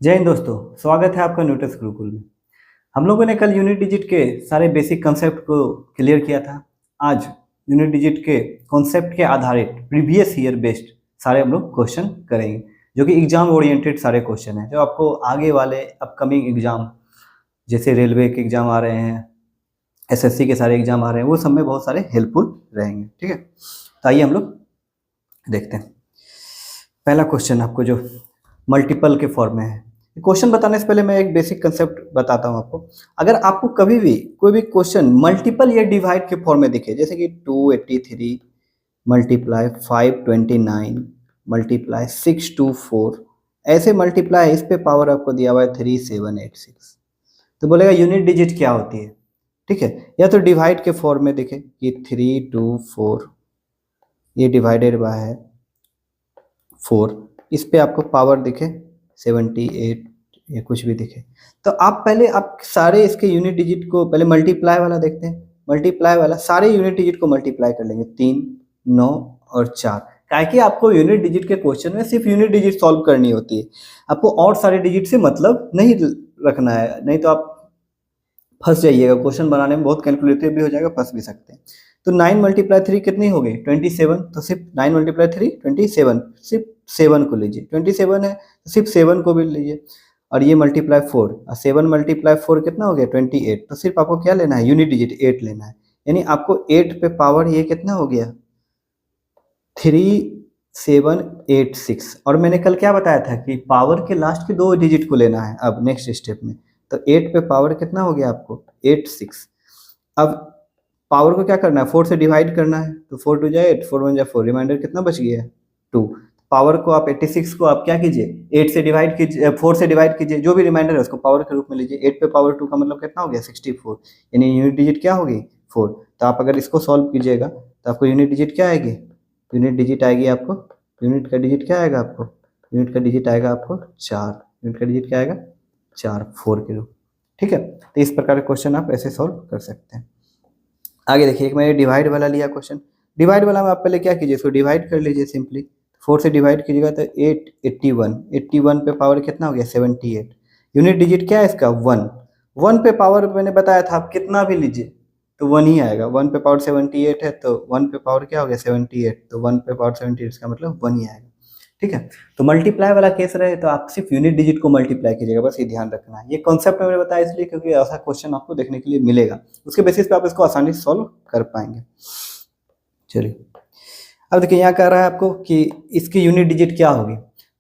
जय हिंद दोस्तों। स्वागत है आपका न्यूटस गुरुकुल में। हम लोगों ने कल यूनिट डिजिट के सारे बेसिक कंसेप्ट को क्लियर किया था। आज यूनिट डिजिट के कॉन्सेप्ट के आधारित प्रीवियस ईयर बेस्ड सारे हम लोग क्वेश्चन करेंगे, जो कि एग्जाम ओरिएंटेड सारे क्वेश्चन हैं, जो आपको आगे वाले अपकमिंग एग्जाम जैसे रेलवे के एग्जाम आ रहे हैं, एसएससी के सारे एग्जाम आ रहे हैं, वो सब में बहुत सारे हेल्पफुल रहेंगे। ठीक है, तो आइए हम लोग देखते हैं। पहला क्वेश्चन आपको जो मल्टीपल के फॉर्म में है। क्वेश्चन बताने से पहले मैं एक बेसिक कंसेप्ट बताता हूं आपको। अगर आपको कभी भी कोई भी क्वेश्चन मल्टीपल या डिवाइड के फॉर्म में दिखे, जैसे कि 283 मल्टीप्लाई 529 मल्टीप्लाई 624, ऐसे मल्टीप्लाई इस पे पावर आपको दिया हुआ है 3786, तो बोलेगा यूनिट डिजिट क्या होती है। ठीक है, या तो डिवाइड के फॉर्म में दिखे कि 324 ये डिवाइडेड बाय है 4, इस पे आपको पावर दिखे 78 या कुछ भी दिखे, तो आप पहले आप सारे इसके यूनिट डिजिट को पहले मल्टीप्लाई वाला देखते हैं। मल्टीप्लाई वाला सारे यूनिट डिजिट को मल्टीप्लाई कर लेंगे, 3, 9 और 4। काहे कि आपको यूनिट डिजिट के क्वेश्चन में सिर्फ यूनिट डिजिट सॉल्व करनी होती है, आपको और सारे डिजिट से मतलब नहीं रखना है, नहीं तो आप फंस जाइएगा। क्वेश्चन बनाने में बहुत कैलकुलेटिव भी हो जाएगा, फंस भी सकते हैं। तो 9 मल्टीप्लाई 3 कितनी हो गई 27, तो सिर्फ 9 मल्टीप्लाई 3 27, सिर्फ 7 को लीजिए। 27 है तो सिर्फ 7 को भी लीजिए। और ये मल्टीप्लाई 4, 7 मल्टीप्लाई 4 कितना हो गया 28, तो सिर्फ आपको क्या लेना है यूनिट डिजिट 8 लेना है। यानी आपको 8 पे पावर ये कितना हो गया 3786। और मैंने कल क्या बताया था कि पावर के लास्ट के 2 डिजिट को लेना है अब नेक्स्ट स्टेप में। तो 8 पे पावर कितना हो गया आपको 86। अब पावर को क्या करना है 4 से डिवाइड करना है, तो 4 2 जा 8, 4 1 जा 4, रिमाइंडर कितना बच गया 2। पावर को आप 86 को आप क्या कीजिए 8 से डिवाइड कीजिए, 4 से डिवाइड कीजिए, जो भी रिमाइंडर है उसको पावर के रूप में लीजिए। 8 पे पावर 2 का मतलब कितना हो गया 64, यानी यूनिट डिजिट क्या होगी 4। तो आप अगर इसको सॉल्व कीजिएगा तो आपको यूनिट डिजिट क्या आएगी, यूनिट डिजिट आएगी आपको, यूनिट का डिजिट क्या आएगा आपको, यूनिट का डिजिट आएगा आपको 4। यूनिट का डिजिट क्या आएगा 4, 4 के रूप। ठीक है, तो इस प्रकार के क्वेश्चन आप ऐसे सॉल्व कर सकते हैं। आगे देखिए, एक मैंने डिवाइड वाला लिया क्वेश्चन। डिवाइड वाला में आप पहले क्या कीजिए, इसको डिवाइड कर लीजिए सिंपली। 4 से डिवाइड कीजिएगा तो 8 81, 81 पे पावर कितना हो गया 78। यूनिट डिजिट क्या है इसका 1। 1 पे पावर मैंने बताया था आप कितना भी लीजिए तो 1 ही आएगा। 1 पे पावर 78 है तो 1 पे पावर क्या हो गया 78, तो 1 पे पावर 78 का मतलब 1 ही आएगा। ठीक है, तो मल्टीप्लाई वाला केस रहे तो आप सिर्फ यूनिट डिजिट को मल्टीप्लाई कीजिएगा, बस ये ध्यान रखना है। ये कॉन्सेप्ट मैंने बताया इसलिए क्योंकि ऐसा क्वेश्चन आपको देखने के लिए मिलेगा, उसके बेसिस पे आप इसको आसानी से सॉल्व कर पाएंगे। चलिए, अब देखिए यहाँ कह रहा है आपको कि इसकी यूनिट डिजिट क्या होगी।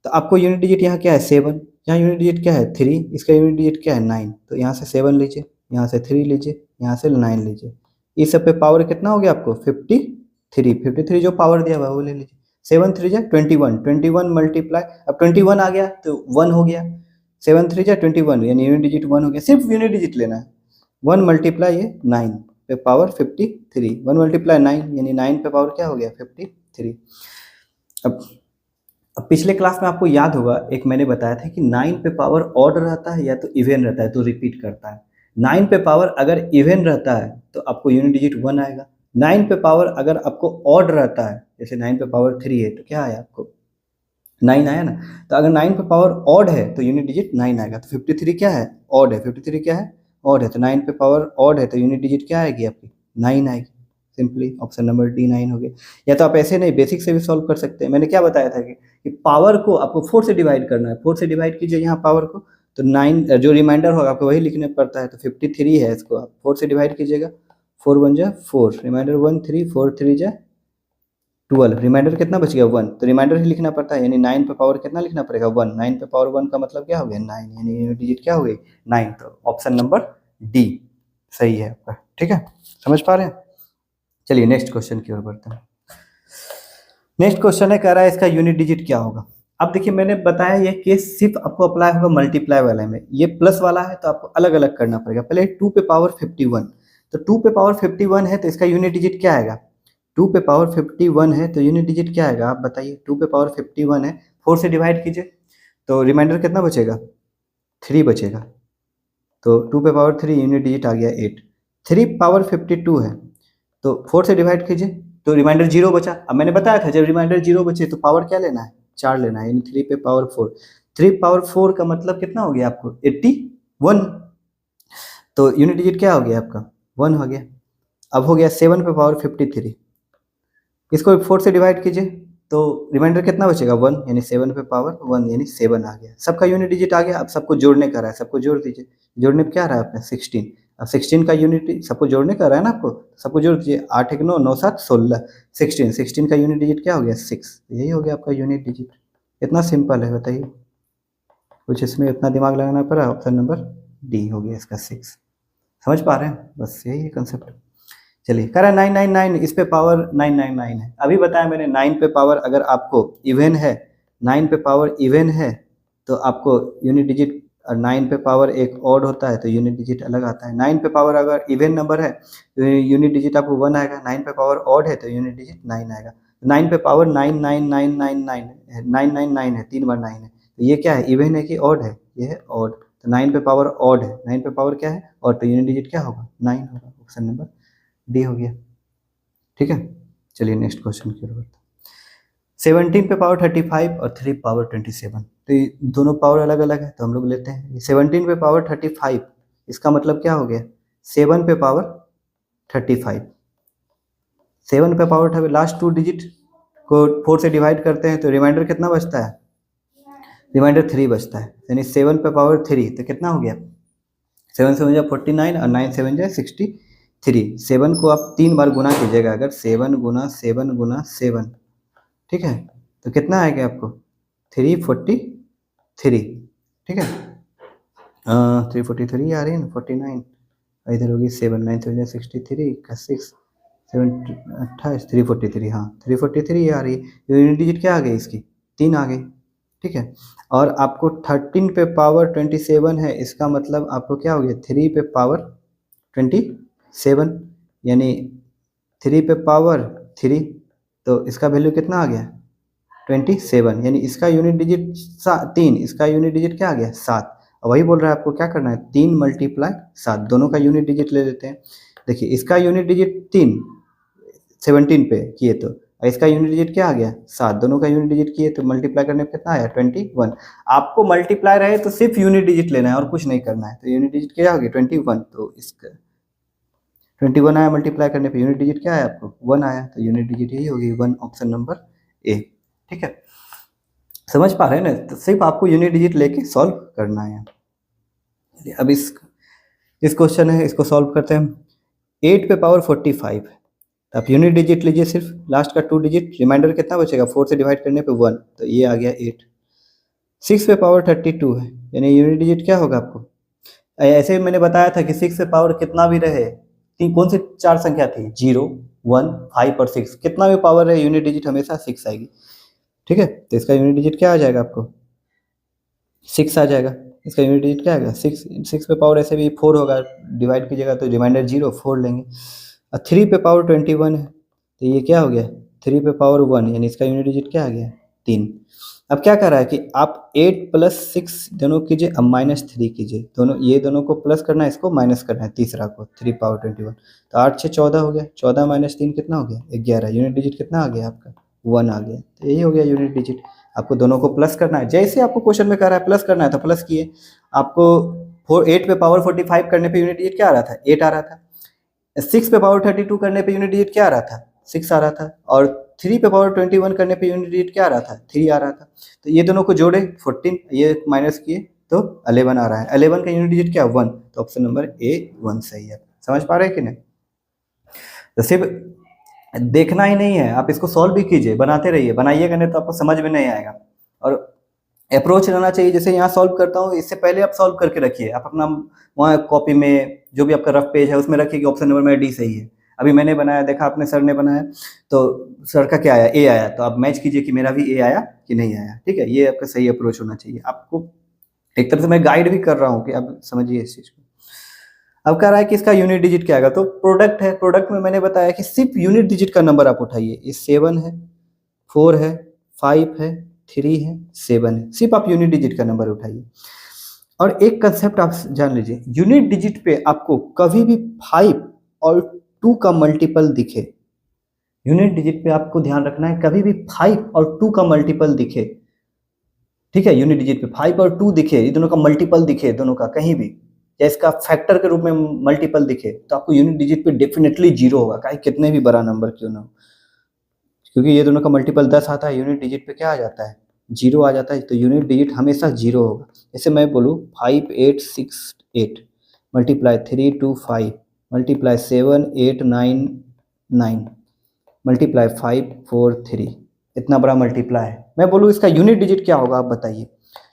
तो आपको यूनिट डिजिट यहाँ क्या है 7, यहाँ यूनिट डिजिट क्या है 3, इसका यूनिट डिजिट क्या है 9। तो यहाँ से 7 लीजिए, यहाँ से 3 लीजिए, यहाँ से 9 लीजिए। इस सब पे पावर कितना हो गया आपको 53 जो पावर दिया हुआ है वो ले लीजिए। 7 3 जा 21, 21 मल्टीप्लाई, अब 21 आ गया तो 1 हो गया। 7 3 जा 21, यानी यूनिट डिजिट 1 हो गया। सिर्फ यूनिट डिजिट लेना है। 1 मल्टीप्लाई ये 9 पे पावर 53, 1 मल्टीप्लाई 9 यानी 9 पे पावर क्या हो गया 53। अब पिछले क्लास में आपको याद होगा, एक मैंने बताया था कि 9 पे पावर ऑड रहता है या तो इवन रहता है, तो रिपीट करता है। 9 पे पावर अगर इवन रहता है तो आपको यूनिट डिजिट 1 आएगा। 9 पे पावर अगर आपको ऑड रहता है, जैसे 9 पे पावर 3 है तो क्या आया आपको 9 आया ना। तो अगर 9 पे पावर ऑड है तो यूनिट डिजिट 9 आएगा। तो 53 क्या है ऑड है, 53 क्या है ऑड है, तो 9 पे पावर ऑड है तो यूनिट डिजिट क्या आएगी आपकी 9 आएगी। सिंपली ऑप्शन नंबर डी 9 हो गया। या तो आप ऐसे नहीं बेसिक से भी सॉल्व कर सकते हैं। मैंने क्या बताया था कि पावर को आपको 4 से डिवाइड करना है। 4 से डिवाइड कीजिए यहाँ पावर को, तो 9 जो रिमाइंडर होगा आपको वही लिखने पड़ता है। तो 53 है, इसको आप 4 से डिवाइड कीजिएगा। 4 1 जा 4, रिमाइंडर 1 3, 4 3 जा 12, रिमाइंडर कितना बच गया 1, तो रिमाइंडर ही लिखना पड़ता है। यानी 9 पे पावर कितना लिखना पड़ेगा 1। 9 पे पावर 1 का मतलब क्या हो गया 9, यानी यूनिट डिजिट क्या हो गई 9। तो ऑप्शन नंबर डी सही है आपका। ठीक है, समझ पा रहे हैं। चलिए नेक्स्ट क्वेश्चन की ओर बढ़ते हैं। नेक्स्ट क्वेश्चन है, कह रहा है इसका यूनिट डिजिट क्या होगा। अब देखिए मैंने बताया ये केस सिर्फ आपको अप्लाई होगा मल्टीप्लाई वाले में। ये प्लस वाला है तो आपको अलग अलग करना पड़ेगा। पहले 2 पे पावर 51, तो 2 पे पावर 51 है तो इसका यूनिट डिजिट क्या आएगा। 2 पे पावर 51 है तो यूनिट डिजिट क्या आएगा आप बताइए। 2 पे पावर 51 है, 4 से डिवाइड कीजिए तो रिमाइंडर कितना बचेगा 3 बचेगा। तो 2 पे पावर 3 यूनिट डिजिट आ गया 8। 3 पावर 52 है तो 4 से डिवाइड कीजिए तो रिमाइंडर 0 बचा। अब मैंने बताया था जब रिमाइंडर 0 बचे तो पावर क्या लेना है 4 लेना है, यानी 3 पे पावर 4। 3 पावर 4 का मतलब कितना हो गया आपको 81। तो यूनिट डिजिट क्या हो गया आपका 1 हो गया। अब हो गया 7 पे पावर 53, इसको 4 से डिवाइड कीजिए तो रिमाइंडर कितना बचेगा 1, यानी 7 पे पावर 1 यानी 7 आ गया। सबका यूनिट डिजिट आ गया। अब सबको जोड़ने का रहा है, सबको जोड़ दीजिए। जोड़ने पे क्या रहा है आपने 16। अब 16 का यूनिट सबको जोड़ने का रहा है ना आपको, सबको जोड़ दीजिए। 8 1 9 9 7 16 16 का यूनिट डिजिट क्या हो गया 6। यही हो गया आपका यूनिट डिजिट। इतना सिंपल है, बताइए कुछ इसमें इतना दिमाग लगाना पड़ा। ऑप्शन नंबर डी हो गया इसका 6। समझ पा रहे हैं, बस यही है कंसेप्ट। चलिए कह रहा है 999, इस पे पावर 999 है। अभी बताया मैंने 9 पे पावर अगर आपको इवन है, 9 पे पावर इवन है तो आपको यूनिट डिजिट, और 9 पे पावर एक ऑड होता है तो यूनिट डिजिट अलग आता है। 9 पे पावर अगर इवन नंबर है तो यूनिट डिजिट आपको 1 आएगा। 9 पे पावर ऑड है तो यूनिट डिजिट 9 आएगा। 9 पे पावर 99999 है, 3 बार 9 है। तो ये क्या है, इवन है कि ऑड है, ये है ऑड। तो 9 पे पावर ऑड है, 9 पे पावर क्या है ऑड, तो यूनिट डिजिट क्या होगा 9 होगा। ऑप्शन नंबर डी हो गया। ठीक है, चलिए नेक्स्ट क्वेश्चन की ओर बढ़ते हैं। 17 पे पावर 35 और 3 पावर 27, तो ये दोनों पावर अलग अलग है तो हम लोग लेते हैं 17 पे पावर 35, इसका मतलब क्या हो गया 7 पे पावर 35। 7 पे पावर 35 लास्ट 2 डिजिट को 4 से डिवाइड करते हैं तो रिमाइंडर कितना बचता है, रिमाइंडर 3 बचता है। यानी 7 पे पावर 3 तो कितना हो गया 7 7 जा 49 और 9 7 जा 63। 7 को आप 3 बार गुना कीजिएगा, अगर 7 गुना 7 गुना 7, ठीक है, तो कितना आएगा आपको 343। ठीक है, 343 आ रही है ना, 49 इधर होगी 7 9 7 63 का 6 7 28 343, हाँ 343 आ रही है। यूनिट डिजिट क्या आ गई इसकी 3 आ गई। ठीक है, और आपको 13 पे पावर 27 है, इसका मतलब आपको क्या हो गया 3 पे पावर 27, यानी 3 पे पावर 3, तो इसका वैल्यू कितना आ गया 27, यानी इसका यूनिट डिजिट 3, इसका यूनिट डिजिट क्या आ गया 7। और वही बोल रहा है आपको क्या करना है 3 मल्टीप्लाई 7, दोनों का यूनिट डिजिट ले लेते हैं। देखिए इसका यूनिट डिजिट 3 17 पे किए तो, और इसका यूनिट डिजिट क्या आ गया 7, दोनों का यूनिट डिजिट किए तो मल्टीप्लाई करने पे कितना आया 21। आपको मल्टीप्लाई रहे तो सिर्फ यूनिट डिजिट लेना है और कुछ नहीं करना है। तो यूनिट डिजिट क्या आ गया 21, तो इसका 21 आया, मल्टीप्लाई करने पे यूनिट डिजिट क्या आया आपको 1 आया, तो यूनिट डिजिट यही होगी 1, ऑप्शन नंबर ए। ठीक है, समझ पा रहे हैं ना, तो सिर्फ आपको यूनिट डिजिट लेके सॉल्व करना है। अब इस क्वेश्चन है, इसको सॉल्व करते हैं। 8 पे पावर 45, आप यूनिट डिजिट लीजिए सिर्फ लास्ट का 2 डिजिट, रिमाइंडर कितना बचेगा 4 से डिवाइड करने पे 1, तो ये आ गया 8। 6 पे पावर 32 है, यानी यूनिट डिजिट क्या होगा आपको, ऐसे मैंने बताया था कि 6 पे पावर कितना भी रहे, तीन कौन सी 4 संख्या थी 0 1 5 और 6, कितना भी पावर रहे यूनिट डिजिट हमेशा 6 आएगी। ठीक है, तो इसका यूनिट डिजिट क्या आ जाएगा आपको 6 आ जाएगा। इसका यूनिट डिजिट क्या आएगा 6। 6 पे पावर ऐसे भी 4 होगा, डिवाइड कीजिएगा तो रिमाइंडर 0 4 लेंगे। और 3 पे पावर 21 है, तो ये क्या हो गया 3 पे पावर 1, यानी इसका यूनिट डिजिट क्या आ गया 3। अब क्या कर रहा है कि आप 8 प्लस 6 दोनों कीजिए, अब -3 कीजिए, दोनों ये दोनों को प्लस करना है, इसको माइनस करना है तीसरा को 3 पावर 21, तो 8 6 14 हो गया, 14 माइनस 3 कितना हो गया 11। यूनिट डिजिट कितना आ गया आपका 1 आ गया, तो यही हो गया यूनिट डिजिट। आपको दोनों को प्लस करना है, जैसे आपको क्वेश्चन में कह रहा है प्लस करना है तो प्लस किए। आपको 8 पे पावर 45 करने पे यूनिट डिजिट क्या आ रहा था 8 आ रहा था। 6 पे पावर 32 करने पे यूनिट डिजिट क्या आ रहा था 6 आ रहा था, और 3 पे पावर 21 करने पे यूनिट डिजिट क्या आ रहा था 3 आ रहा था। तो ये दोनों को जोड़े 14, ये माइनस किए तो 11 आ रहा है। 11 का यूनिट डिजिट क्या 1, तो ऑप्शन नंबर ए 1 सही है। समझ पा रहे हैं कि नहीं, तो सिर्फ देखना ही नहीं है, आप इसको सॉल्व भी कीजिए, बनाते रहिए, बनाइएगा नहीं तो आपको समझ में नहीं आएगा। और अप्रोच रहना चाहिए, जैसे यहाँ सॉल्व करता हूँ इससे पहले आप सॉल्व करके रखिए, आप अपना वहाँ कॉपी में जो भी आपका रफ पेज है उसमें रखिए कि ऑप्शन नंबर मेरा डी सही है। अभी मैंने बनाया, देखा आपने सर ने बनाया तो सर का क्या आया ए आया, तो आप मैच कीजिए कि मेरा भी ए आया कि नहीं आया। ठीक है, ये आपका सही अप्रोच होना चाहिए। आपको एक तरह से मैं गाइड भी कर रहा हूँ कि आप समझिए इस चीज़ को। अब कह रहा है कि इसका यूनिट डिजिट क्या आएगा, तो प्रोडक्ट है, प्रोडक्ट में मैंने बताया कि सिर्फ यूनिट डिजिट का नंबर आप उठाइए। ये 7 है 4 है 5 है 3 है 7 है, सिर्फ आप यूनिट डिजिट का नंबर उठाइए। और एक कंसेप्ट आप जान लीजिए, यूनिट डिजिट पे आपको कभी भी 5 और 2 का मल्टीपल दिखे, यूनिट डिजिट पे आपको ध्यान रखना है कभी भी 5 और 2 का मल्टीपल दिखे ठीक है, यूनिट डिजिट पे 5 और 2 दिखे, ये दोनों का मल्टीपल दिखे, दोनों का कहीं भी, या इसका फैक्टर के रूप में मल्टीपल दिखे, तो आपको यूनिट डिजिट पे डेफिनेटली 0 होगा, चाहे कितने भी बड़ा नंबर क्यों ना हो, क्योंकि ये दोनों का मल्टीपल 10 आता है, यूनिट डिजिट पे क्या आ जाता है, 0 आ जाता है, तो यूनिट डिजिट हमेशा 0 होगा। जैसे मैं बोलूँ 5 8 6 8 मल्टीप्लाई 3 2 5 मल्टीप्लाई 7 8 9 9 मल्टीप्लाई 5 4 3, इतना बड़ा मल्टीप्लाई है। मैं बोलूँ इसका यूनिट डिजिट क्या होगा, आप बताइए।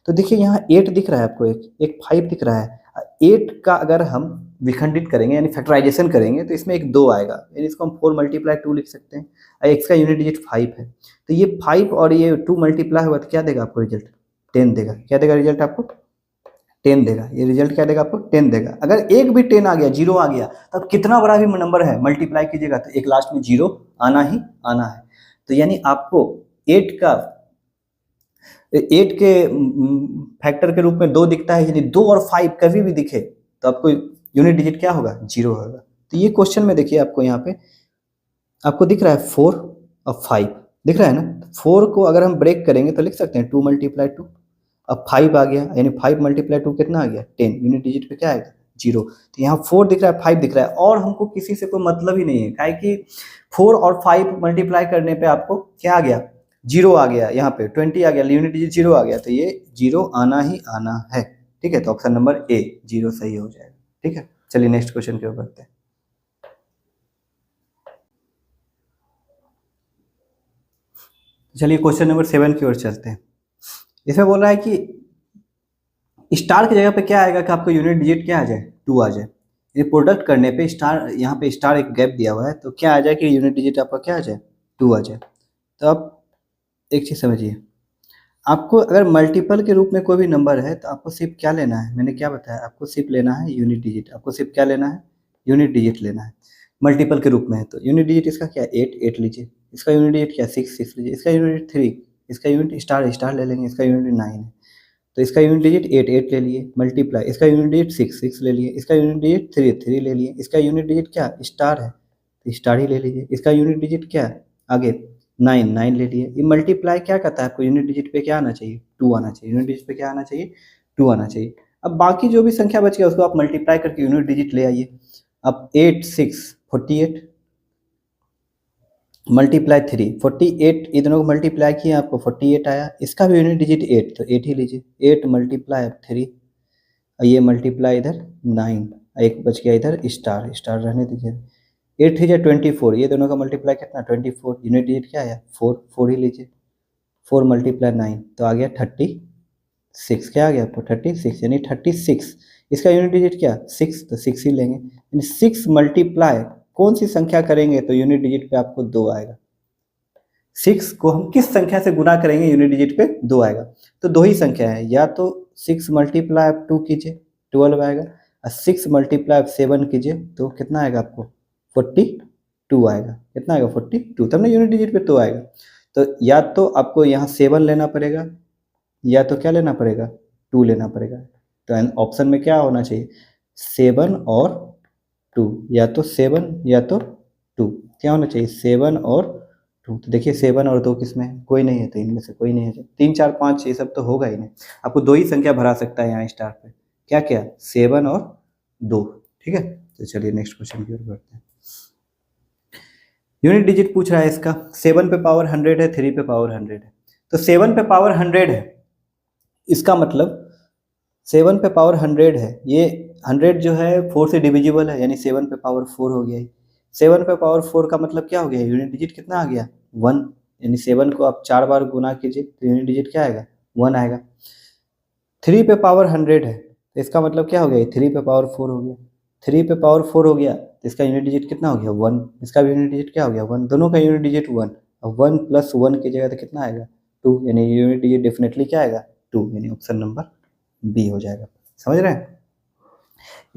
तो देखिए यहाँ 8 दिख रहा है आपको, एक 5 दिख रहा है। 8 का अगर हम विखंडित करेंगे यानी फैक्टराइजेशन करेंगे तो इसमें एक 2 आएगा, यानी इसको हम 4 मल्टीप्लाई 2 लिख सकते हैं। एक्स का यूनिट डिजिट 5 है, तो ये 5 और ये 2 मल्टीप्लाई हुआ तो क्या देगा आपको रिजल्ट, 10 देगा। क्या देगा रिजल्ट आपको, 10 देगा। ये रिजल्ट क्या देगा आपको, 10 देगा। अगर एक भी 10 आ गया, 0 आ गया, तब कितना बड़ा भी नंबर है मल्टीप्लाई कीजिएगा तो एक लास्ट में 0 आना ही आना है। तो यानी आपको 8 के फैक्टर के रूप में 2 दिखता है, यानी 2 और 5 कभी भी दिखे तो आपको यूनिट डिजिट क्या होगा, 0 होगा। तो ये क्वेश्चन में देखिए आपको यहाँ पे आपको दिख रहा है 4 और 5 दिख रहा है ना। 4 को अगर हम ब्रेक करेंगे तो लिख सकते हैं 2 मल्टीप्लाई 2, अब 5 आ गया, यानी 5 मल्टीप्लाई 2 कितना आ गया, 10, यूनिट डिजिट पे क्या आएगा, 0। तो यहाँ 4 दिख रहा है, 5 दिख रहा है, और हमको किसी से कोई मतलब ही नहीं है, काहे कि 4 और 5 मल्टीप्लाई करने पे आपको क्या आ गया, 0 आ गया, यहाँ पे 20 आ गया, यूनिट डिजिट 0 आ गया, तो ये 0 आना ही आना है। ठीक है, तो ऑप्शन नंबर ए 0 सही हो जाएगा। ठीक है, चलिए नेक्स्ट क्वेश्चन की ओर बढ़ते हैं। चलिए क्वेश्चन नंबर 7 की ओर चलते हैं। इसमें बोल रहा है कि स्टार की जगह पे क्या आएगा कि आपको यूनिट डिजिट क्या आ जाए, 2 आ जाए। ये प्रोडक्ट करने पे स्टार, यहाँ पे स्टार एक गैप दिया हुआ है, तो क्या आ जाए कि यूनिट डिजिट आपका क्या आ जाए, 2 आ जाए। तो आप एक चीज़ समझिए, आपको अगर मल्टीपल के रूप में कोई भी नंबर है तो आपको सिर्फ क्या लेना है, मैंने क्या बताया, आपको सिर्फ लेना है यूनिट डिजिट। आपको सिर्फ क्या लेना है, यूनिट डिजिट लेना है। मल्टीपल के रूप में है तो यूनिट डिजिट इसका क्या है, 8 लीजिए, इसका यूनिट डिजिट क्या है, 6 लीजिए, इसका यूनिट 3, इसका यूनिट स्टार ले लेंगे, इसका यूनिट 9 है, तो इसका यूनिट डिजिट 8 ले लिए, मल्टीप्लाई इसका यूनिट डिजिट 6 ले लिए, इसका यूनिट डिजिट 3 ले लिए, इसका यूनिट डिजिट क्या स्टार है तो स्टार ही ले लीजिए, इसका यूनिट डिजिट क्या है आगे 9 ले लिए। ये मल्टीप्लाई क्या करता है, आपको यूनिट डिजिट पे क्या आना चाहिए, 2 आना चाहिए, यूनिट डिजिट पे क्या आना चाहिए, 2 आना चाहिए। अब बाकी जो भी संख्या बच गया उसको आप मल्टीप्लाई करके यूनिट डिजिट ले आइए। अब 8 6 48 मल्टीप्लाई 3 48, ये दोनों को मल्टीप्लाई किए आपको 48 आया, इसका भी यूनिट डिजिट 8 तो 8 ही लीजिए। 8 मल्टीप्लाई 3 और ये मल्टीप्लाई इधर 9, एक बच गया इधर स्टार रहने दीजिए। 8 है 24, ये दोनों का मल्टीप्लाई कितना 24, यूनिट डिजिट क्या आया 4 ही लीजिए। 4 मल्टीप्लाई 9 तो आ गया 36, क्या आ गया आपको 36, यानी 36, इसका यूनिट डिजिट क्या 6 तो 6 ही लेंगे, यानी 6 मल्टीप्लाई कौन सी संख्या करेंगे तो यूनिट डिजिट पे आपको 2 आएगा। 6 को हम किस संख्या से गुना करेंगे यूनिट डिजिट पे 2 आएगा, तो 2 ही संख्या है, या तो 6 मल्टीप्लाई 2 कीजिए 12 आएगा, और 6 मल्टीप्लाई 7 कीजिए तो कितना आएगा आपको 42 आएगा। कितना आएगा 42, तब ना यूनिट डिजिट पे 2 आएगा। तो या तो आपको यहाँ 7 लेना पड़ेगा, या तो क्या लेना पड़ेगा 2 लेना पड़ेगा। तो ऑप्शन में क्या होना चाहिए 7 और 2, या तो 7 या तो 2, क्या होना चाहिए 7 और 2। तो देखिए 7 और 2 किसमें है, कोई नहीं है, तो इनमें से कोई नहीं है। 3 4 5 ये सब तो होगा ही नहीं, आपको 2 ही संख्या भरा सकता है यहाँ स्टार पे, क्या क्या 7 और 2। ठीक है, तो चलिए नेक्स्ट क्वेश्चन की ओर बढ़ते हैं। यूनिट डिजिट पूछ रहा है इसका, 7 पे पावर 100 है, 3 पे पावर 100 है। तो 7 पे पावर 100 है, इसका मतलब 7 पे पावर 100 है, ये 100 जो है 4 से डिविजिबल है, यानी 7 पे पावर 4 हो गया। 7 पे पावर 4 का मतलब क्या हो गया, यूनिट डिजिट कितना आ गया 1, यानी 7 को आप 4 बार गुना कीजिए तो यूनिट डिजिट क्या आएगा 1 आएगा। 3 पे पावर 100 है, तो इसका मतलब क्या हो गया 3 पे पावर 4 हो गया। 3 पे पावर 4 हो गया तो इसका यूनिट डिजिट कितना हो गया 1, इसका भी यूनिट डिजिट क्या हो गया 1, दोनों का यूनिट डिजिट 1। अब 1 + 1 की जगह तो कितना आएगा 2, यानी यूनिट डिजिट डेफिनेटली क्या आएगा 2, यानी ऑप्शन नंबर बी हो जाएगा। समझ रहे हैं,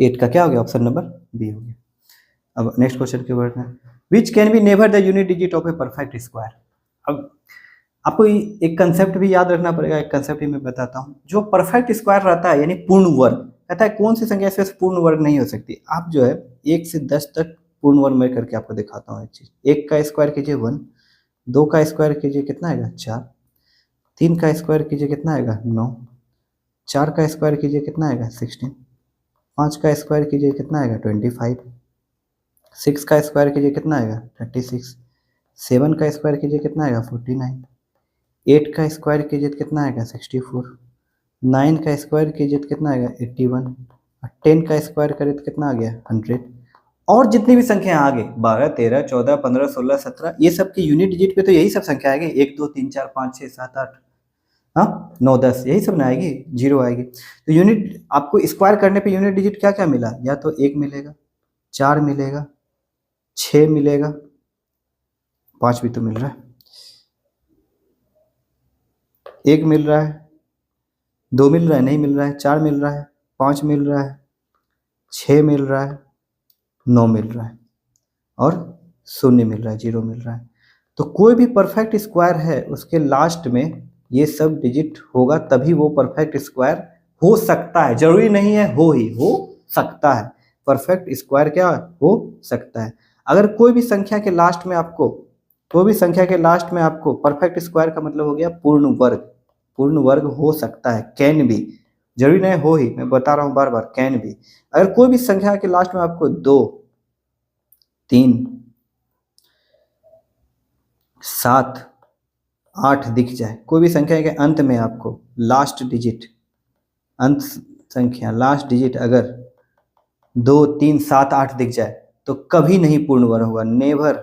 8 का क्या हो गया ऑप्शन नंबर बी हो गया। अब नेक्स्ट क्वेश्चन के वर्ड में, which can be never the unit digit of a perfect square. अब आपको एक कंसेप्ट भी याद रखना पड़ेगा, एक कंसेप्ट ही मैं बताता हूँ। जो परफेक्ट स्क्वायर रहता है यानी पूर्ण वर्ग, कहता है कौन सी संख्या से पूर्ण वर्ग नहीं हो सकती। आप जो है 1 से 10 तक पूर्ण वर्ग में करके आपको दिखाता हूँ एक चीज़। 1 का स्क्वायर कीजिए 1, 2 का स्क्वायर कीजिए कितना आएगा 4, 3 का स्क्वायर कीजिए कितना आएगा 9, 4 का स्क्वायर कीजिए कितना आएगा 16, 5 का स्क्वायर कीजिए कितना आएगा 25, 6 का स्क्वायर कीजिए कितना आएगा 36, 7 का स्क्वायर कीजिए कितना आएगा 49, 8 का स्क्वायर कीजिए तो कितना आएगा 64, 9 का स्क्वायर कीजिए तो कितना आएगा 81, 10 का स्क्वायर करें तो कितना आ गया 100। और जितनी भी संख्या आगे 12, 13, 14, 15, 16, 17 ये सब की यूनिट डिजिट पे तो यही सब संख्या आएगी 1, 2, 3, 4, 5, 6, 7, 8, हाँ 9, 10 यही सब ना आएगी, जीरो आएगी। तो यूनिट आपको स्क्वायर करने पे यूनिट डिजिट क्या क्या मिला, या तो 1 मिलेगा, 4 मिलेगा, 6 मिलेगा, 5 भी तो मिल रहा है, 1 मिल रहा है, 2 मिल रहा है, नहीं मिल रहा है, 4 मिल रहा है, 5 मिल रहा है, 6 मिल रहा है, 9 मिल रहा है और 0 मिल रहा है, 0 मिल रहा है। तो कोई भी परफेक्ट स्क्वायर है उसके लास्ट में ये सब डिजिट होगा तभी वो परफेक्ट स्क्वायर हो सकता है, जरूरी नहीं है हो सकता है। परफेक्ट स्क्वायर क्या हो सकता है। अगर कोई भी संख्या के लास्ट में आपको परफेक्ट स्क्वायर का मतलब हो गया पूर्ण वर्ग हो सकता है, कैन बी, जरूरी नहीं हो ही, मैं बता रहा हूँ बार बार, कैन बी। अगर कोई भी संख्या के लास्ट में आपको 2, 3, 7, 8 दिख जाए, कोई भी संख्या के अंत में आपको लास्ट डिजिट अगर 2, 3, 7, 8 दिख जाए तो कभी नहीं पूर्ण वर्ग होगा, never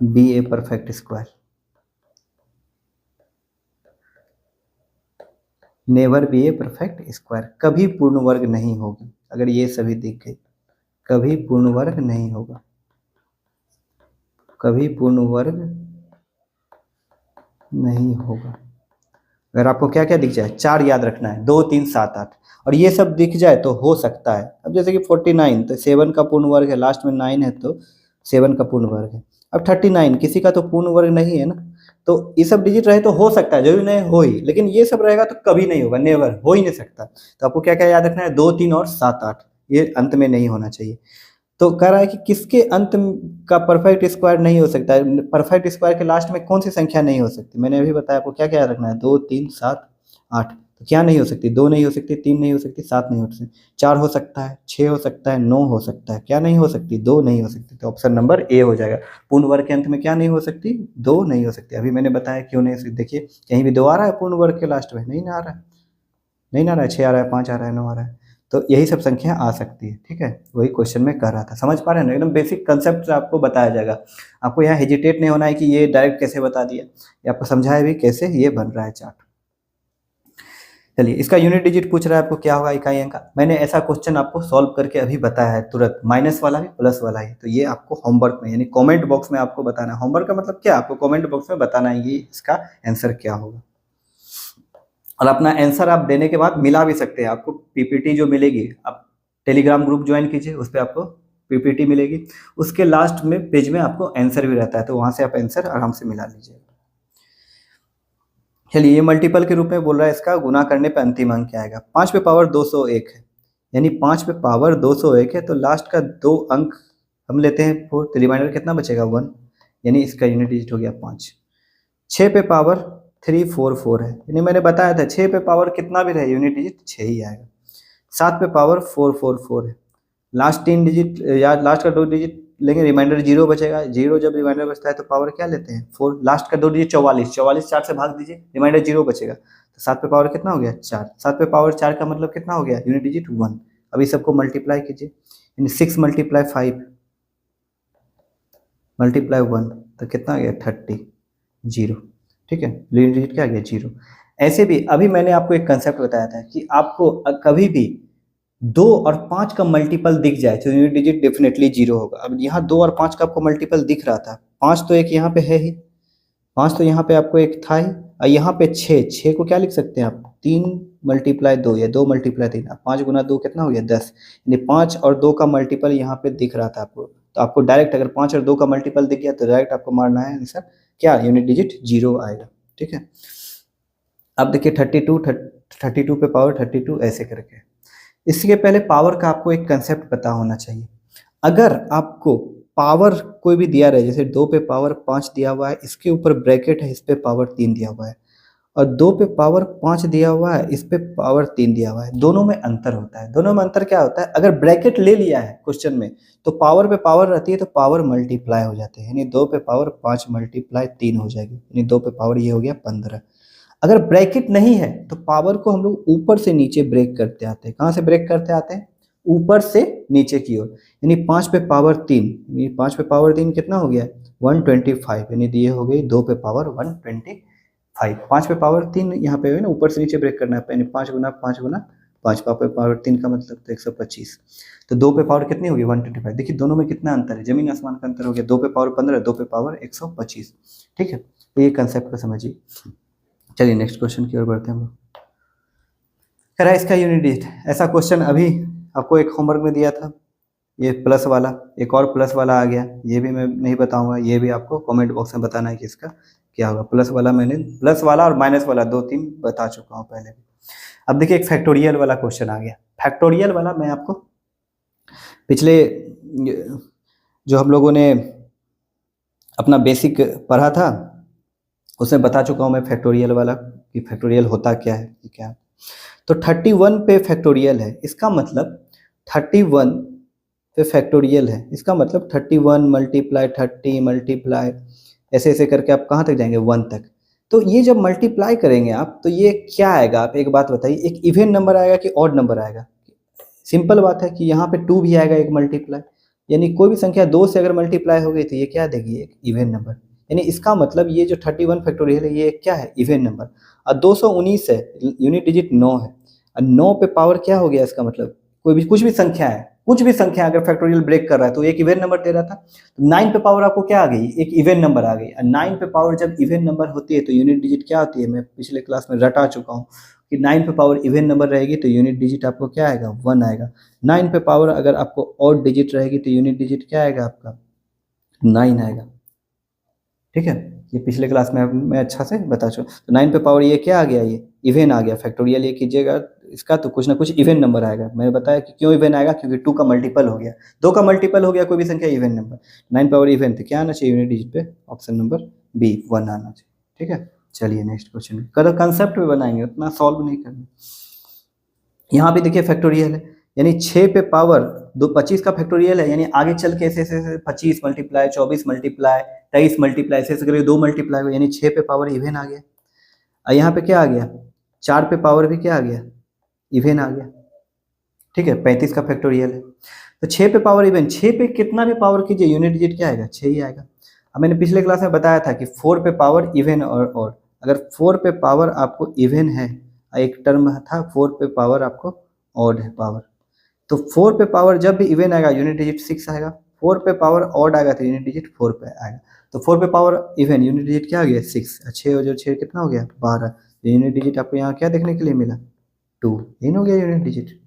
be a perfect square, never be a perfect square, कभी पूर्ण वर्ग नहीं होगी। अगर ये सभी दिख गई कभी पूर्ण वर्ग नहीं होगा, कभी पूर्ण वर्ग नहीं होगा। अगर आपको क्या क्या दिख जाए, 4 याद रखना है, 2, 3, 7, 8 और ये सब दिख जाए तो हो सकता है। अब जैसे कि 49 तो 7 का पूर्ण वर्ग है, लास्ट में 9 है तो 7 का पूर्ण वर्ग है। अब 39 किसी का तो पूर्ण वर्ग नहीं है ना, तो ये सब डिजिट रहे तो हो सकता है, जरूरी नहीं हो ही, लेकिन ये सब रहेगा तो कभी नहीं होगा, नेवर, हो ही नहीं सकता। तो आपको क्या क्या याद रखना है, 2, 3 और 7, 8 ये अंत में नहीं होना चाहिए। तो कह रहा है कि किसके अंत का परफेक्ट स्क्वायर नहीं हो सकता है, परफेक्ट स्क्वायर के लास्ट में कौन सी संख्या नहीं हो सकती। मैंने अभी बताया आपको क्या क्या याद रखना है, 2, 3, 7, 8। तो क्या नहीं हो सकती, 2 नहीं हो सकती, 3 नहीं हो सकती, 7 नहीं हो सकती, 4 हो सकता है, 6 हो सकता है, 9 हो सकता है, क्या नहीं हो सकती, 2 नहीं हो सकती। तो ऑप्शन नंबर ए हो जाएगा। पूर्ण वर्ग के अंत में क्या नहीं हो सकती, 2 नहीं हो सकती। अभी मैंने बताया क्यों नहीं हो सकती, देखिए कहीं भी 2 आ रहा है पूर्ण वर्ग के लास्ट में, नहीं ना आ रहा है, नहीं ना आ रहा है, 6 आ रहा है, 5 आ रहा है, 9 आ रहा है, तो यही सब संख्या आ सकती है। ठीक है, वही क्वेश्चन में कर रहा था, समझ पा रहे हैं ना, एकदम बेसिक कंसेप्ट आपको बताया जाएगा। आपको यहाँ हेजिटेट नहीं होना है कि ये डायरेक्ट कैसे बता दिया, ये आपको समझाया भी कैसे ये बन रहा है चार्ट। चलिए, इसका यूनिट डिजिट पूछ रहा है आपको क्या होगा इकाई अंक का। मैंने ऐसा क्वेश्चन आपको सॉल्व करके अभी बताया है तुरंत, माइनस वाला भी प्लस वाला ही। तो ये आपको होमवर्क में यानी कमेंट बॉक्स में आपको बताना है। होमवर्क का मतलब क्या, आपको कमेंट बॉक्स में बताना है ये इसका आंसर क्या होगा। और अपना आंसर आप देने के बाद मिला भी सकते हैं, आपको पीपीटी जो मिलेगी, आप टेलीग्राम ग्रुप ज्वाइन कीजिए, उस पर आपको पीपीटी मिलेगी, उसके लास्ट में पेज में आपको आंसर भी रहता है, तो वहां से आप आंसर आराम से मिला लीजिए। चलिए, ये मल्टीपल के रूप में बोल रहा है, इसका गुना करने पे अंतिम अंक क्या आएगा। 5 पे पावर 201 है, यानी 5 पे पावर 201 है, तो लास्ट का 2 अंक हम लेते हैं 4, तो रिमाइंडर कितना बचेगा 1, यानी इसका यूनिट डिजिट हो गया 5। 6 पे पावर 344 है, यानी मैंने बताया था 6 पे पावर कितना भी रहे यूनिट डिजिट 6 ही आएगा। 7 पे पावर 444 है, लास्ट 3 डिजिट या लास्ट का 2 डिजिट लेंगे, रिमाइंडर 0 बचेगा। 0 जब रिमाइंडर बचता है तो पावर क्या लेते हैं 4, लास्ट का 2 डिजिट 44, 44 4 से भाग दीजिए, रिमाइंडर 0 बचेगा। तो 7 पे पावर कितना हो गया 4, 7 पे पावर 4 का मतलब कितना हो गया यूनिट डिजिट 1। अभी सबको मल्टीप्लाई कीजिए, यानी 6 मल्टीप्लाई 5 मल्टीप्लाई 1 तो कितना आ गया 30, 0। ठीक है, यूनिट डिजिट क्या आ गया 0। ऐसे भी अभी मैंने आपको एक कंसेप्ट बताया था कि आपको कभी भी 2 और 5 का मल्टीपल दिख जाए तो यूनिट डिजिट डेफिनेटली 0 होगा। अब यहाँ 2 और 5 का आपको मल्टीपल दिख रहा था, 5 तो एक यहाँ पे है ही, 5 तो यहाँ पे आपको एक था ही, और यहाँ पे 6 को क्या लिख सकते हैं आप 3 मल्टीप्लाई 2 या 2 मल्टीप्लाई 3, 5 गुना 2 कितना हो गया 10, यानी 5 और 2 का मल्टीपल यहाँ पे दिख रहा था आपको। तो आपको डायरेक्ट अगर 5 और 2 का मल्टीपल दिख गया तो डायरेक्ट आपको मारना है आंसर क्या, यूनिट डिजिट 0 आएगा। ठीक है, अब देखिए 32 पे पावर 32 ऐसे करके। इसके पहले पावर का आपको एक कंसेप्ट पता होना चाहिए। अगर आपको पावर कोई भी दिया रहे, जैसे 2 पे पावर 5 दिया हुआ है, इसके ऊपर ब्रैकेट है, इस पे पावर 3 दिया हुआ है, और 2 पे पावर 5 दिया हुआ है, इस पे पावर 3 दिया हुआ है, दोनों में अंतर होता है। दोनों में अंतर क्या होता है, अगर ब्रैकेट ले लिया है क्वेश्चन में तो पावर पे पावर रहती है तो पावर मल्टीप्लाई हो जाते हैं, यानी 2 पे पावर 5 मल्टीप्लाई 3 हो जाएगी, यानी 2 पे पावर ये हो गया 15। अगर ब्रैकेट नहीं है तो पावर को हम लोग ऊपर से नीचे ब्रेक करते आते हैं। कहाँ से ब्रेक करते आते हैं, ऊपर से नीचे की ओर, यानी 5 पे पावर 3, यानी 5 पे पावर 3 कितना हो गया 125, यानी ये हो गई 2 पे पावर 125। 5 पे पावर 3 यहाँ पे है ना, ऊपर से नीचे ब्रेक करना है, यानी 5 गुना 5 गुना 5, पे पावर 3 का मतलब तो 125, तो 2 पे पावर कितनी होगी 125। देखिए दोनों में कितना अंतर है, जमीन आसमान का अंतर हो गया, 2 पे पावर 15, 2 पे पावर 125। ठीक है, तो ये कंसेप्ट को समझिए। चलिए नेक्स्ट क्वेश्चन की ओर बढ़ते हैं हम लोग। कह रहा है इसका यूनिट डिजिट, ऐसा क्वेश्चन अभी आपको एक होमवर्क में दिया था, ये प्लस वाला, एक और प्लस वाला आ गया, ये भी मैं नहीं बताऊंगा, ये भी आपको कमेंट बॉक्स में बताना है कि इसका क्या होगा। प्लस वाला मैंने, प्लस वाला और माइनस वाला 2-3 बता चुका हूँ पहले भी। अब देखिए एक फैक्टोरियल वाला क्वेश्चन आ गया। फैक्टोरियल वाला मैं आपको पिछले जो हम लोगों ने अपना बेसिक पढ़ा था उसमें बता चुका हूँ मैं फैक्टोरियल वाला कि फैक्टोरियल होता क्या है कि क्या। तो 31 पे फैक्टोरियल है, इसका मतलब 31 पे फैक्टोरियल है, इसका मतलब 31 मल्टीप्लाई 30 मल्टीप्लाई ऐसे ऐसे करके आप कहाँ तक जाएंगे 1 तक। तो ये जब मल्टीप्लाई करेंगे आप तो ये क्या आएगा, आप एक बात बताइए, एक इवन नंबर आएगा कि ऑड नंबर आएगा। सिंपल बात है कि यहाँ पे 2 भी आएगा एक मल्टीप्लाई, यानी कोई भी संख्या 2 से अगर मल्टीप्लाई हो गई तो ये क्या देगी, एक इवन नंबर। यानी इसका मतलब ये जो 31 फैक्टोरियल है ये क्या है, इवन नंबर। और 219 है, यूनिट डिजिट 9 है, और 9 पे पावर क्या हो गया, इसका मतलब कोई भी कुछ भी संख्या है, कुछ भी संख्या अगर फैक्टोरियल ब्रेक कर रहा है तो एक इवन नंबर दे रहा था। तो 9 पे पावर आपको क्या आ गई, एक इवन नंबर आ गई। और 9 पे पावर जब इवन नंबर होती है तो यूनिट डिजिट क्या होती है, मैं पिछले क्लास में रटा चुका हूँ कि 9 पे पावर इवन नंबर रहेगी तो यूनिट डिजिट आपको क्या आएगा 1 आएगा। 9 पे पावर अगर आपको ऑड डिजिट रहेगी तो यूनिट डिजिट क्या आएगा आपका 9 आएगा। ठीक है, ये पिछले क्लास में मैं अच्छा से बता चुका। तो 9 पे पावर ये क्या आ गया, ये इवन आ गया। फैक्टोरियल ये कीजिएगा इसका तो कुछ ना कुछ इवन नंबर आएगा। मैंने बताया कि क्यों इवन आएगा, क्योंकि 2 का मल्टीपल हो गया, 2 का मल्टीपल हो गया कोई भी संख्या इवन नंबर। 9 पावर इवन तो क्या आना चाहिए यूनिट डिजिट पे, ऑप्शन नंबर बी 1 आना चाहिए। ठीक है, चलिए नेक्स्ट क्वेश्चन कल कंसेप्ट में बनाएंगे, उतना सॉल्व नहीं करना। यहाँ पे देखिए फैक्टोरियल है, यानी 6 पे पावर 25 का फैक्टोरियल है, यानी आगे चल के ऐसे ऐसे 25 मल्टीप्लाई 24 मल्टीप्लाई 23 मल्टीप्लाई ऐसे करके 2 मल्टीप्लाई हो, यानी 6 पे पावर इवन आ गया। और यहाँ पे क्या आ गया, 4 पे पावर भी क्या आ गया, इवन आ गया। ठीक है, 35 का फैक्टोरियल है तो 6 पे पावर इवन, 6 पे कितना भी पावर कीजिए यूनिट डिजिट क्या आएगा 6 ही आएगा। अब मैंने पिछले क्लास में बताया था कि 4 पे पावर इवन और अगर 4 पे पावर आपको इवन है, एक टर्म था 4 पे पावर आपको ऑड है पावर, तो 4 पे पावर जब भी इवन आएगा यूनिट डिजिट 6 आएगा, 4 पे पावर ऑड आएगा तो यूनिट डिजिट 4 पे आएगा। तो 4 पे पावर इवन यूनिट डिजिट क्या हो गया 6, 6 और जो 6 कितना हो गया 12, यूनिट डिजिट आपको यहाँ क्या देखने के लिए मिला 2, इन हो गया यूनिट डिजिट।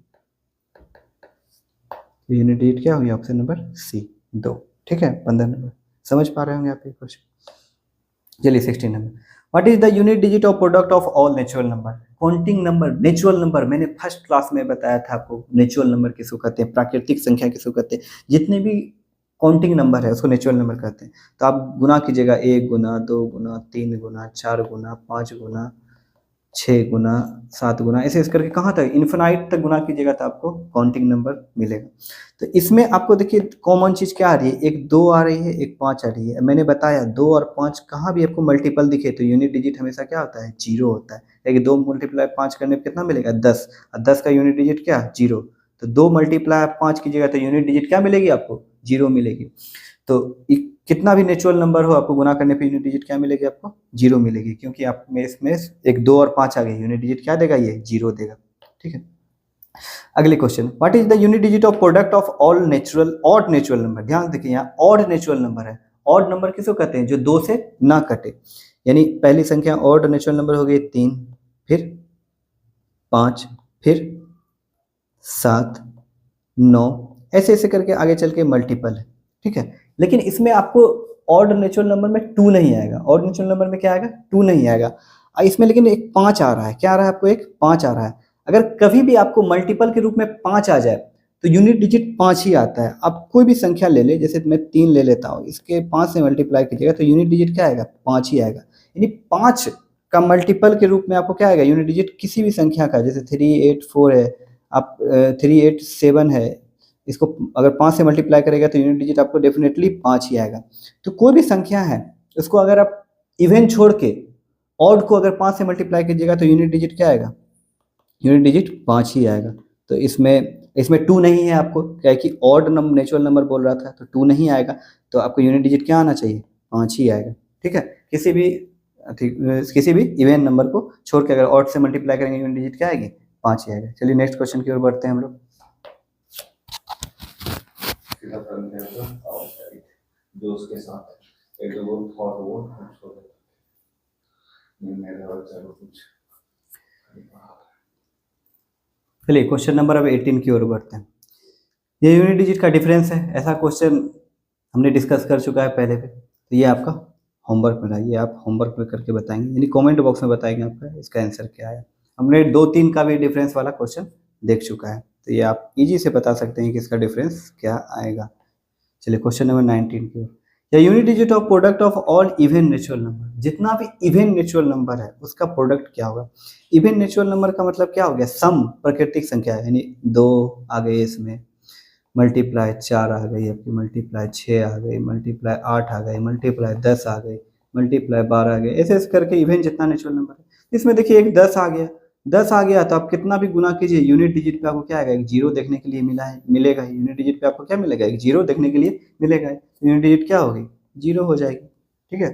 यूनिट डिजिट क्या हो गया ऑप्शन नंबर सी 2। ठीक है, 15 नंबर समझ पा रहे होंगे आप ये क्वेश्चन। चलिए 16 number, what is the unit digit of product of all natural number. Counting number, natural number मैंने फर्स्ट क्लास में बताया था आपको, नेचुरल नंबर किसको कहते हैं, प्राकृतिक संख्या किसको कहते हैं, जितने भी काउंटिंग नंबर है उसको नेचुरल नंबर कहते हैं। तो आप गुना कीजिएगा 1 गुना 2 गुना 3 गुना 4 गुना 5 गुना 6 गुना 7 गुना ऐसे करके कहाँ तक इन्फिनाइट तक गुना कीजिएगा तो आपको काउंटिंग नंबर मिलेगा। तो इसमें आपको देखिए कॉमन चीज़ क्या आ रही है, एक 2 आ रही है, एक 5 आ रही है। मैंने बताया 2 और 5 कहाँ भी आपको मल्टीपल दिखे तो यूनिट डिजिट हमेशा क्या होता है 0 होता है। लेकिन 2 मल्टीप्लाई 5 करने पर कितना मिलेगा 10, और 10 का यूनिट डिजिट क्या 0। तो 2 मल्टीप्लाई 5 कीजिएगा तो यूनिट डिजिट क्या मिलेगी आपको 0 मिलेगी। तो कितना भी नेचुरल नंबर हो आपको गुना करने पे यूनिट डिजिट क्या मिलेगी आपको 0 मिलेगी, क्योंकि आप में इसमें एक 2 और 5 आ गए, यूनिट डिजिट क्या देगा ये 0 देगा। ठीक है, अगले question, what is the unit digit of product of all natural odd natural number. ध्यान देखिए यहाँ ऑड नेचुरल नंबर है, ऑड नंबर किसको कहते हैं जो 2 से ना कटे, यानी पहली संख्या ऑड नेचुरल नंबर हो गई 3, फिर 5, फिर 7 9 ऐसे ऐसे करके आगे चल के मल्टीपल है। ठीक है, लेकिन इसमें आपको ऑड नेचुरल नंबर में 2 नहीं आएगा, ऑड नेचुरल नंबर में क्या आएगा 2 नहीं आएगा इसमें, लेकिन एक 5 आ रहा है। क्या आ रहा है आपको, एक 5 आ रहा है। अगर कभी भी आपको मल्टीपल के रूप में 5 आ जाए तो यूनिट डिजिट 5 ही आता है। आप कोई भी संख्या ले ले, जैसे मैं 3 ले लेता हूँ, इसके 5 से मल्टीप्लाई कीजिएगा तो यूनिट डिजिट क्या आएगा, 5 ही आएगा। यानी 5 का मल्टीपल के रूप में आपको क्या आएगा, यूनिट डिजिट किसी भी संख्या का, जैसे 384 है, आप 387 है, इसको अगर 5 से मल्टीप्लाई करेगा तो यूनिट डिजिट आपको डेफिनेटली 5 ही आएगा। तो कोई भी संख्या है उसको अगर आप इवन छोड़ के ऑड को अगर 5 से मल्टीप्लाई कीजिएगा तो यूनिट डिजिट क्या आएगा, यूनिट डिजिट 5 ही आएगा। तो इसमें 2 नहीं है, आपको क्या है कि ऑड नंबर नेचुरल नंबर बोल रहा था तो 2 नहीं आएगा, तो आपको यूनिट डिजिट क्या आना चाहिए, 5 ही आएगा। ठीक है, किसी भी इवन नंबर को छोड़ के अगर ऑड से मल्टीप्लाई करेंगे यूनिट डिजिट क्या आएगी, 5 ही आएगा। चलिए नेक्स्ट क्वेश्चन की ओर बढ़ते हैं हम लोग। जो उसके साथ एक दो फॉर वो कुछ। चलिए क्वेश्चन नंबर अब 18 की ओर बढ़ते हैं। ये यूनिट डिजिट का डिफरेंस है, ऐसा क्वेश्चन हमने डिस्कस कर चुका है पहले पे, तो ये आपका होमवर्क में है, ये आप होमवर्क में करके बताएंगे, यानी कमेंट बॉक्स में बताएंगे आपका इसका आंसर क्या है। हमने 2-3 का भी डिफरेंस वाला क्वेश्चन देख चुका है, तो ये आप इजी से बता सकते हैं कि इसका डिफरेंस क्या आएगा। चलिए क्वेश्चन नंबर 19 की ओर। या unit digit of product of all even natural number, जितना भी इवन नेचुरल नंबर है उसका प्रोडक्ट क्या होगा। इवन नेचुरल नंबर का मतलब क्या हो गया, सम प्राकृतिक संख्या है, यानी 2 आ गए, इसमें मल्टीप्लाई 4 आ गई आपकी, मल्टीप्लाई 6 आ गई, मल्टीप्लाई 8 आ गई, मल्टीप्लाई 10 आ गई, मल्टीप्लाई 12 आ गए, ऐसे ऐसे करके इवन जितना नेचुरल नंबर है। इसमें देखिए एक 10 आ गया, 10 आ गया तो आप कितना भी गुना कीजिए यूनिट डिजिट पे आपको क्या आएगा, एक जीरो देखने के लिए मिलेगा ही। यूनिट डिजिट पे आपको क्या मिलेगा, एक जीरो देखने के लिए मिलेगा। यूनिट डिजिट क्या होगी, जीरो हो जाएगी। ठीक है,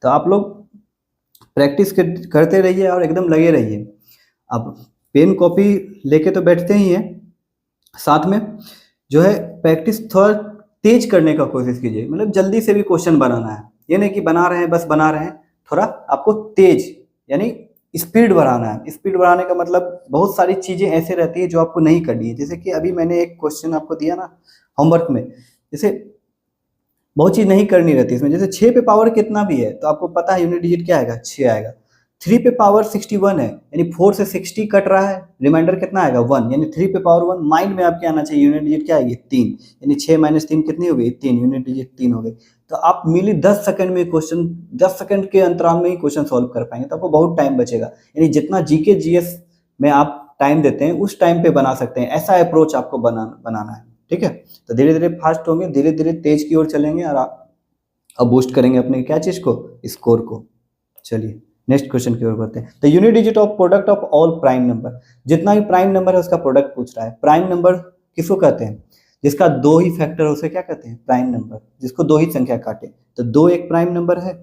तो आप लोग प्रैक्टिस करते रहिए और एकदम लगे रहिए। अब पेन कॉपी लेके तो बैठते ही हैं, साथ में जो है प्रैक्टिस थोड़ा तेज करने का कोशिश कीजिए, मतलब जल्दी से भी क्वेश्चन बनाना है, ये नहीं कि बना रहे हैं बस बना रहे हैं, थोड़ा आपको तेज यानी स्पीड बढ़ाना है। स्पीड बढ़ाने का मतलब बहुत सारी चीज़ें ऐसे रहती है जो आपको नहीं करनी है, जैसे कि अभी मैंने एक क्वेश्चन आपको दिया ना होमवर्क में, जैसे बहुत चीज़ नहीं करनी रहती इसमें, जैसे 6 पे पावर कितना भी है तो आपको पता है यूनिट डिजिट क्या आएगा, 6 आएगा। 3 पे पावर 61 है, यानी 4 से 60 कट रहा है, रिमाइंडर कितना आएगा 1, यानी 3 पे पावर 1। माइंड में आपके आना चाहिए यूनिट डिजिट क्या आएगी, 3, यानी 6 माइनस 3 कितनी हो गई, 3, यूनिट डिजिट 3 हो गई। तो आप मिली 10 सेकंड में क्वेश्चन, 10 सेकंड के अंतराल में ही क्वेश्चन सॉल्व कर पाएंगे, तो आपको बहुत टाइम बचेगा। यानी जितना जीके जीएस में आप टाइम देते हैं उस टाइम पे बना सकते हैं, ऐसा अप्रोच आपको बनाना है। ठीक है, तो धीरे धीरे फास्ट होंगे, धीरे धीरे तेज की ओर चलेंगे और आप अब बूस्ट करेंगे अपने क्या चीज़ को, स्कोर को। चलिए नेक्स्ट क्वेश्चन की ओर बढ़ते हैं। तो unit digit of product of all prime number, जितना भी प्राइम नंबर है उसका प्रोडक्ट पूछ रहा है। प्राइम नंबर किसको कहते हैं, जिसका 2 ही फैक्टर है उसे क्या कहते हैं, प्राइम नंबर, जिसको 2 ही संख्या काटे। तो 2 एक प्राइम नंबर है,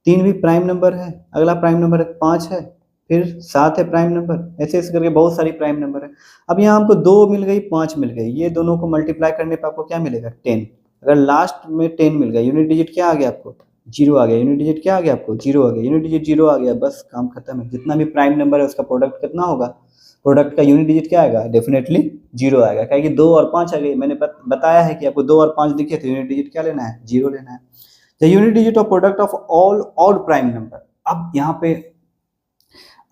3 भी प्राइम नंबर है, अगला प्राइम नंबर है 5 है, फिर 7 है प्राइम नंबर, ऐसे ऐसे करके बहुत सारी प्राइम नंबर है। अब यहाँ हमको 2 मिल गई, 5 मिल गई, ये दोनों को मल्टीप्लाई करने पर आपको क्या मिलेगा, 10। अगर लास्ट में 10 मिल गया, यूनिट डिजिट क्या आ गया आपको, जीरो आ गया। यूनिट डिजिट क्या आ गया आपको, जीरो आ गया। यूनिट डिजिट जीरो आ गया, बस काम खत्म है। जितना भी प्राइम नंबर है उसका प्रोडक्ट कितना होगा, प्रोडक्ट का यूनिट डिजिट क्या आएगा, डेफिनेटली जीरो आएगा, क्योंकि 2 और 5 आ गई। मैंने बताया है कि आपको 2 और 5 दिखे तो यूनिट डिजिट क्या लेना है, जीरो लेना है। The unit digit of product of all odd prime number. अब यहाँ पे